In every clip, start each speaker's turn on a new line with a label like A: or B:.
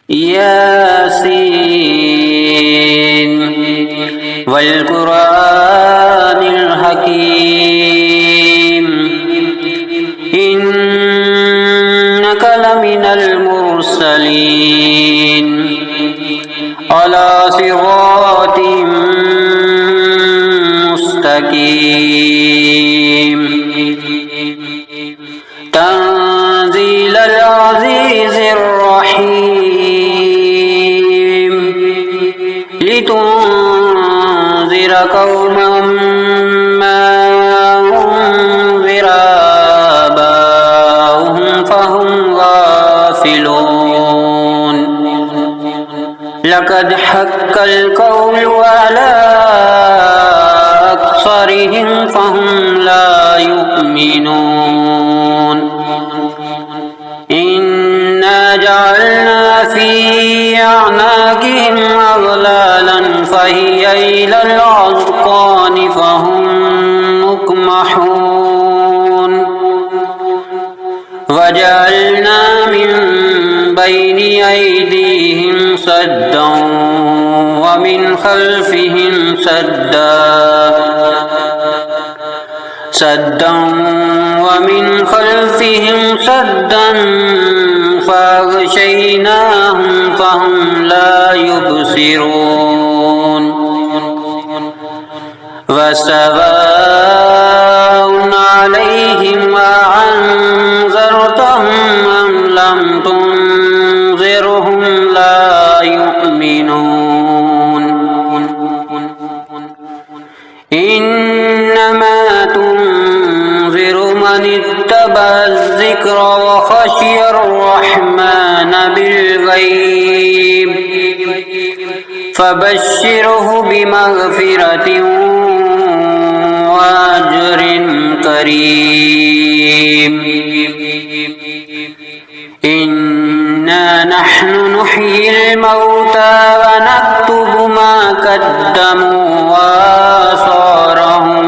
A: ياسين والقرآن الحكيم إنك لمن المرسلين على صراط مستقيم تنزيل العزيز الرحيم لتنذر قوما ما أنذر آباؤهم فهم غافلون لقد حق القول على أكثرهم فهم لا يؤمنون إنا جعلنا في أعناقهم أغلالا فهي إلى الأذقان فهم مقمحون وجعلنا من بين أيديهم سدا ومن خلفهم سدا ومن خلفهم سدا فأغشيناهم فهم لا يبصرون وسواء عليهم أأنذرتهم أم لم تنذرهم لا يؤمنون إنما تنذر من اتبع الذكر وخشي الرحمن بالغيب فبشره بمغفرة وأجر كريم إنا نحن نحيي الموتى ونكتب ما قدموا وآثارهم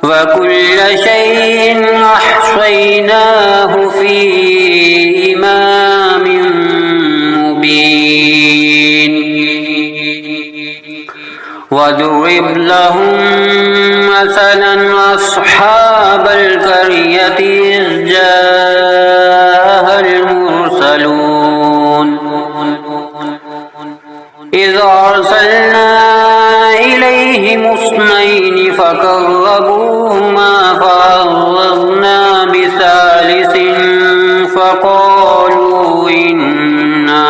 A: وكل شيء أحصيناه في إمام مبين واضرب لهم مثلا أصحاب القرية إذ جاءها المرسلون إذ أرسلنا إليهم اثنين فكذبوهما فعززنا بثالث فقالوا إنا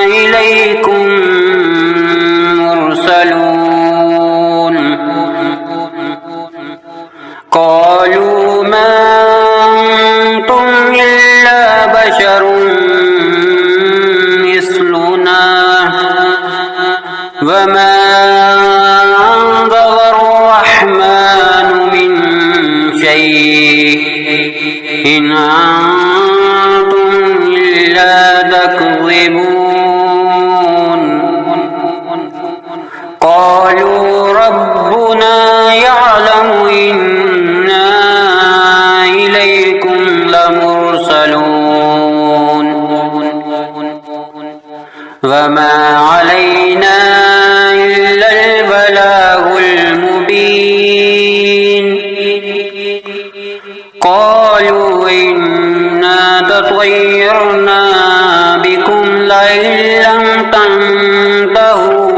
A: إليكم مرسلون قالوا ما أنتم إلا بشر مثلنا وما أنزل الرحمن من شيء إن أنتم إلا تكذبون قالوا ربنا يعلم إنا إليكم لمرسلون وما علينا إلا البلاغ المبين قالوا إنا تطيرنا بكم لئن لم تنتهوا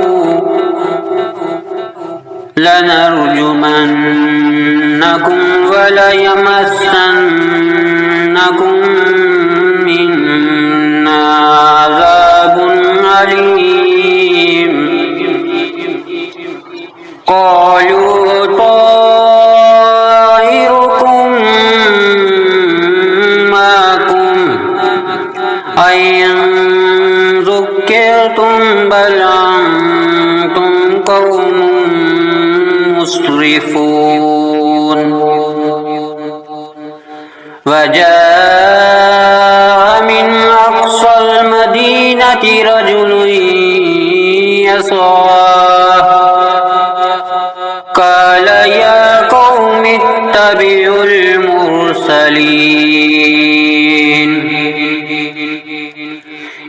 A: لنرجمنكم وليمسنكم منا عذاب أليم قالوا طائركم معكم أئن ذكرتم بل أنتم قوم مسرفون وجاء من أقصى المدينة رجل يسعى قال يا قوم يتبع المرسلين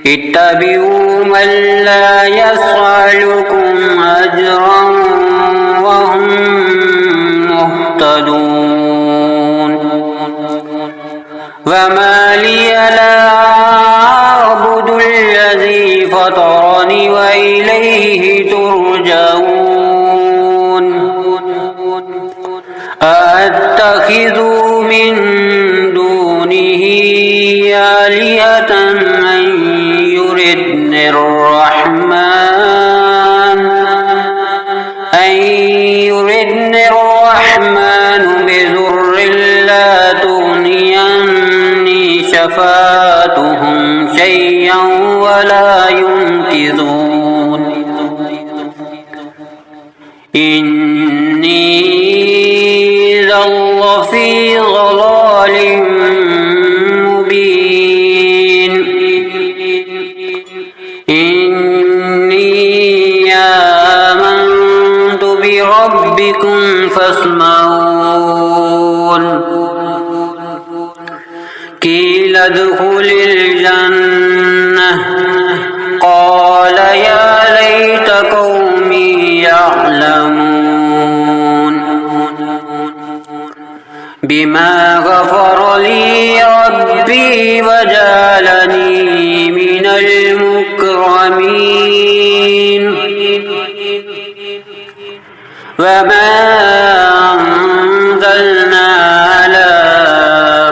A: اتبعوا من لا يسألكم أجرا وهم مهتدون وما لي لا أعبد الذي فطرني وإليه ترجعون أأتخذ من دونه آلهة من يردني الرحمن بضر لا تغني عني شفاعتهم شيئا ولا ينقذون إني إذا لفي ضلال مبين إني آمنت بربكم فاسمعون قيل ادخل الجنة قال يا ليت قومي يعلمون بما غفر لي ربي وجعلني من المكرمين وما أنزلنا على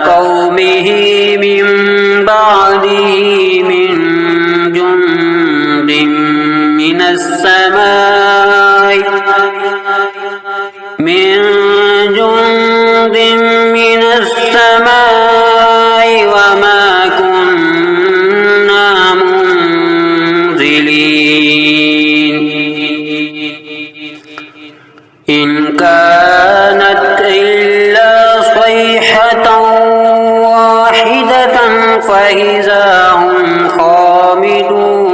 A: قومه من بعده من جند من السماء وما كنا منزلين إن كانت إلا صيحة واحدة فإذا هم خامدون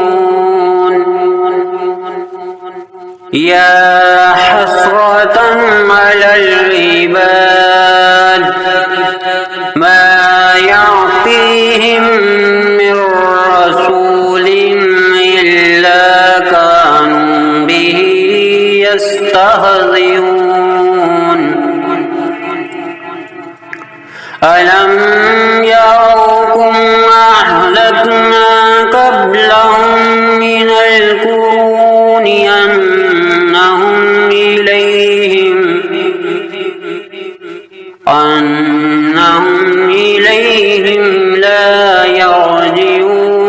A: يا حسرة على العباد ما يعطيهم من رسول إلا كانوا به يستهزئون ألم يروا أهلكنا قبلهم من القرون أنهم إليهم لا يرجعون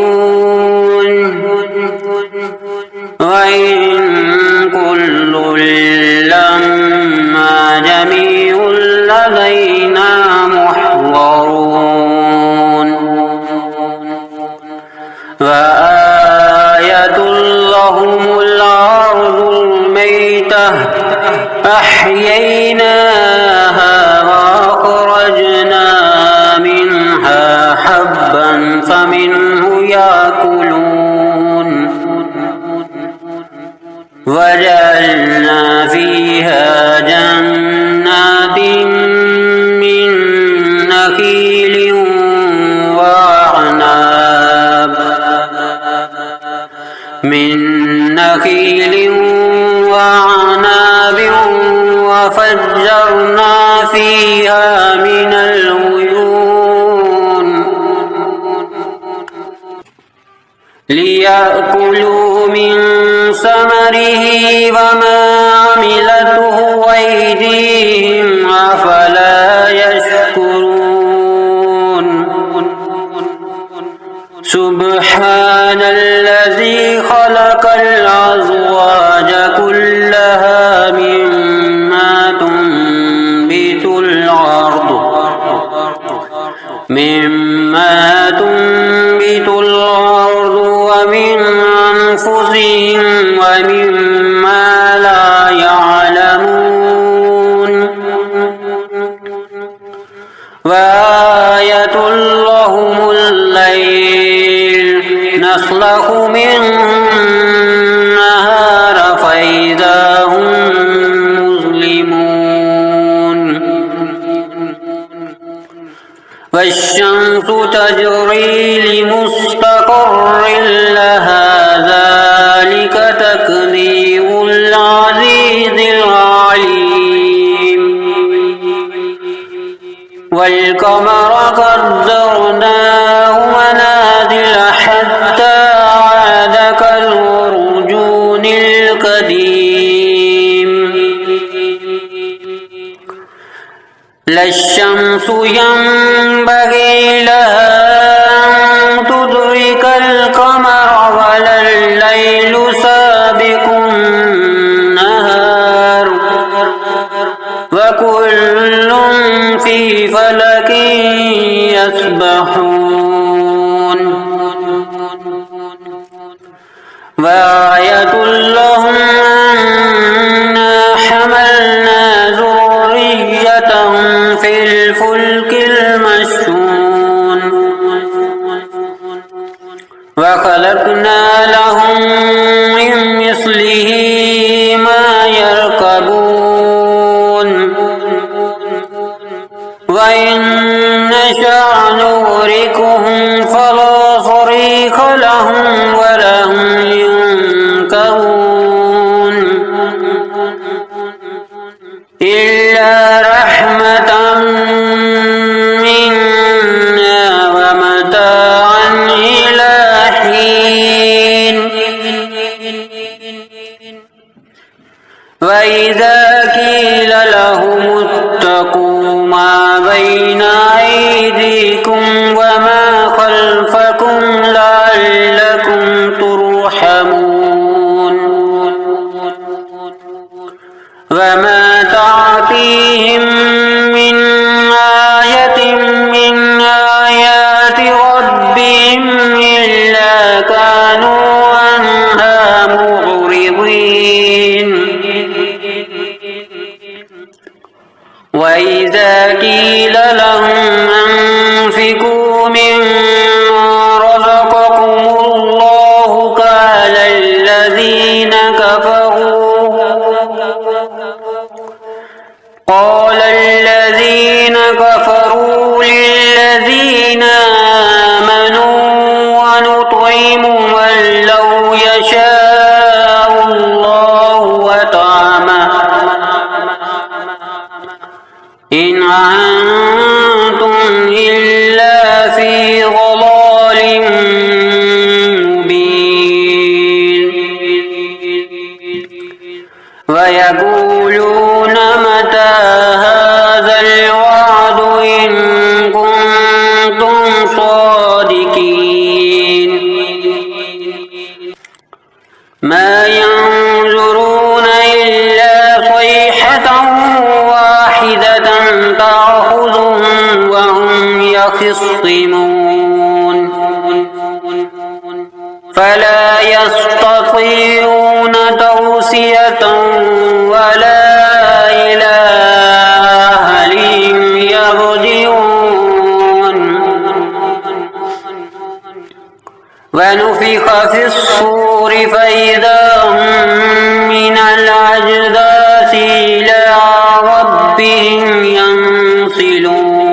A: وإن كل لما جميع لدينا محضرون وآية لهم الأرض الميتة أحييناها وأخرجنا منها حبا فمنه يأكلون وجعلنا فيها جنات من نخيل وعناب وفجرنا فيها من العيون ليأكلوا من ثمره وما عملته أيديهم أفلا يشكرون سبحان الذي خلق الأزواج كلها مما تنبت الأرض ومن أنفسهم ومما لا يعلمون وآية لهم الليل نسلخ منه النهار فإذا هم مظلمون الشمس تجري لمستقر لها ذلك تقدير العزيز العليم والقمر قدرناه منازل حتى عاد كالعرجون القديم لا الشمس ينبغي لها أن تدرك القمر ولا الليل سابق النهار وكل في فلك يسبحون وآية لهم أنا حملنا ذريتهم في الفلك المشحون وخلقنا لهم من مثله ما يركبون وإن نشأ نغرقهم فلا صريخ لهم ولا هم ينكرون إلا رحمة منا ومتاعا إلى حين وإذا قيل لهم اتقوا ما بين أيديكم وما خلفكم لعلكم ترحمون وما تعطيهم من آية من آيات ربهم إلا كانوا عنها معرضين وإذا قيل لهم أنفقوا مما رزقكم الله قال الذين كفروا للذين آمنوا ونطعم من لو يشاء الله وطعمه إن أنتم إلا في ضلال مبين ويقولون متى هذا الوعد إن كنتم صادقين ما ينظرون إلا صيحة واحدة تأخذهم وهم يخصمون فلا يستطيعون توصية ولا إلى أهلهم يرجعون ونفخ في الصور فإذا هم من الأجداث إلى ربهم ينسلون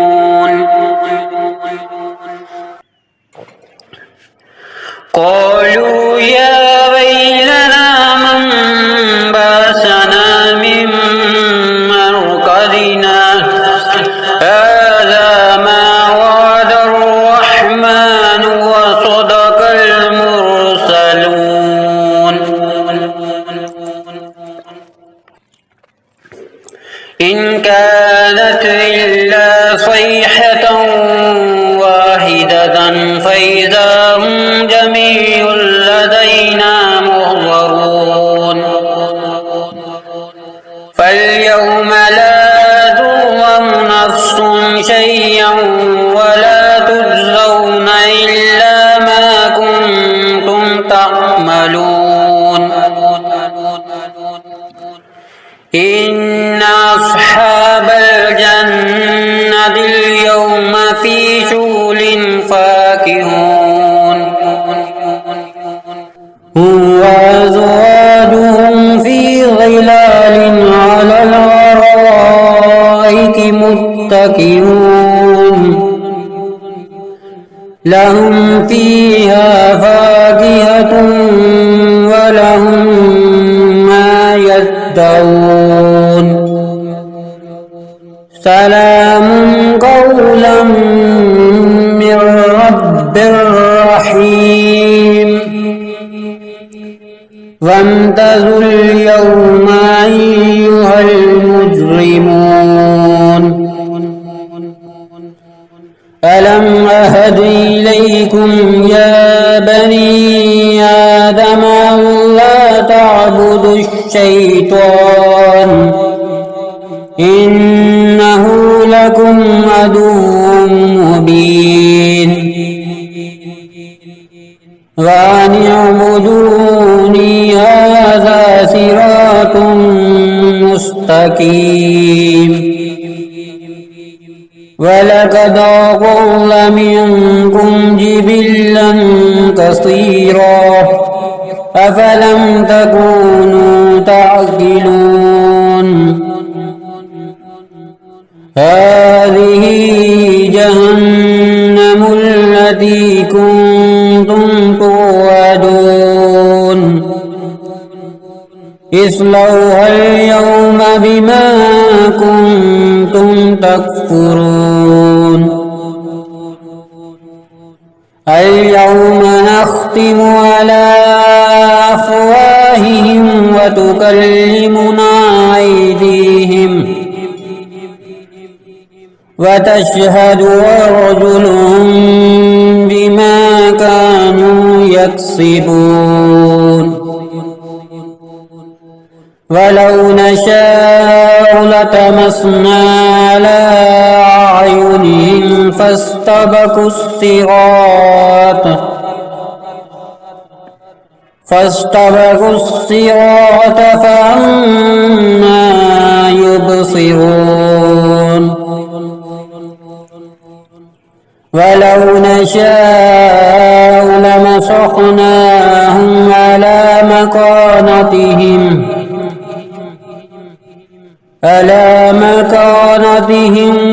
A: قالوا يا ويلنا من بعثنا من مرقدنا هذا ما وعد الرحمن وصدق المرسلون إن كانت إلا صيحة واحدة فإذا هم جميع لدينا محضرون فاليوم لا تظلم نفس شيئا ولا تجزون إلا ما كنتم تعملون إن أصحاب الجنة اليوم في شغل فاكهون هم وأزواجهم في ظلال على الأرائك متكئون لهم فيها فاكهة ولهم ما يدعون سلام قولا من رب رحيم وامتازوا اليوم أيها المجرمون ألم أهد إليكم يا بني آدم ألا تعبدوا الشيطان إنه لكم عدو مبين وأن اعبدوني هذا صراط مستقيم ولقد أضل منكم جبلا كثيرا أفلم تكونوا تعقلون هذه جهنم التي كنتم توعدون اصلوها اليوم بما كنتم تكفرون اليوم نختم على أفواههم وتكلمنا أيديهم وتشهد أرجلهم بما كانوا يكسبون ولو نشاء لطمسنا على أعينهم فاستبقوا الصراط فأنى يبصرون ولو نشاء لمسخناهم على مكانتهم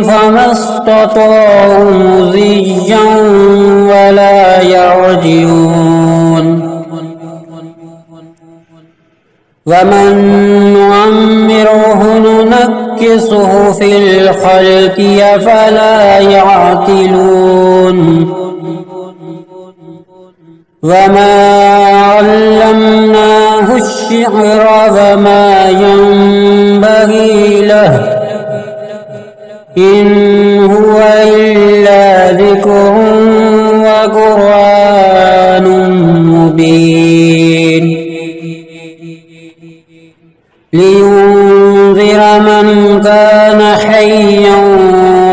A: فما استطاعوا مضيا ولا يرجعون ومن نعمره ننكسه في الخلق أفلا يعقلون وما علمناه الشعر وما ينبغي له إن هو إلا ذكر وقرآن مبين لينذر من كان حيا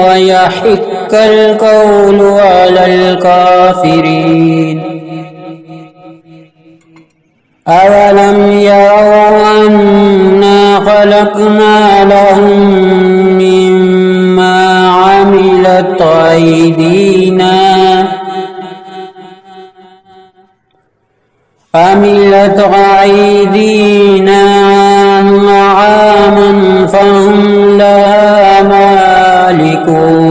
A: ويحق القول على الكافرين أولم يروا أنا خلقنا لهم مما عملت أيدينا نعاما فهم لها مالكون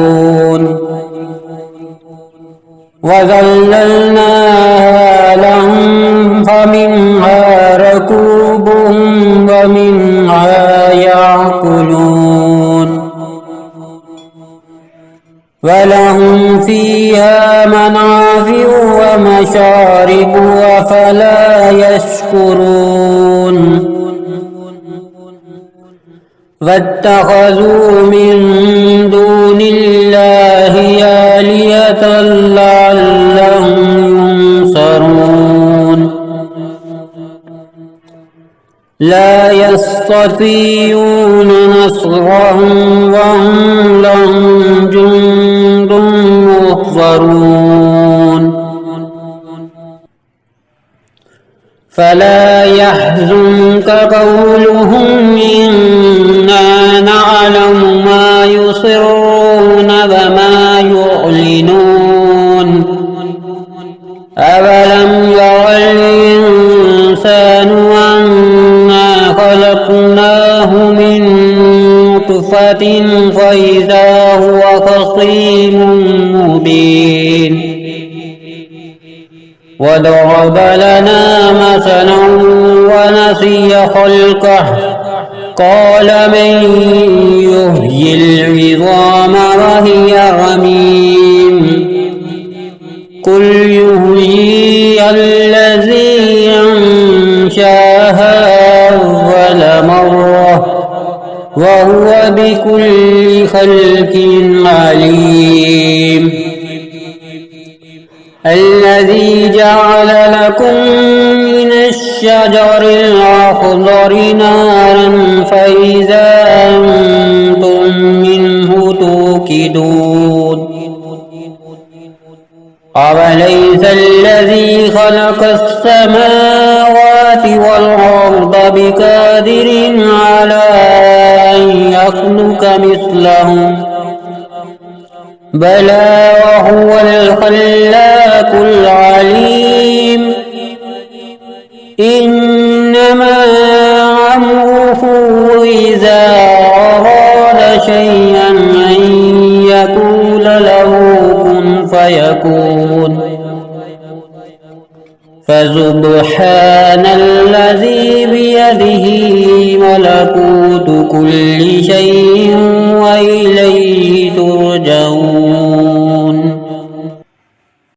A: وذللناها لهم فمنها ركوبهم ومنها يأكلون ولهم فيها منافع ومشارب أفلا يشكرون واتخذوا من دون الله آلهة لعلهم ينصرون لا يستطيعون نصرهم وهم لهم جند محضرون فلا يحزنك قولهم إنا نعلم ما يسرون وما يعلنون أولم ير الإنسان أنا خلقناه من نطفة فإذا هو خصيم مبين وضرب لنا مثلا ونسي خلقه قال من يحيي العظام وهي رميم قل يحييها الذي أنشاها أول مرة وهو بكل خلق عليم الذي جعل لكم من الشجر الأخضر نارا فإذا أنتم منه توقدون أوليس الذي خلق السماوات والأرض بقادر على أن يخلق مثلهم بلى وهو الخلاق العليم إنما أمره إذا أراد شيئا أن يقول له كن فيكون فسبحان الذي بيده ملكوت كل شيء وإليه ترجعون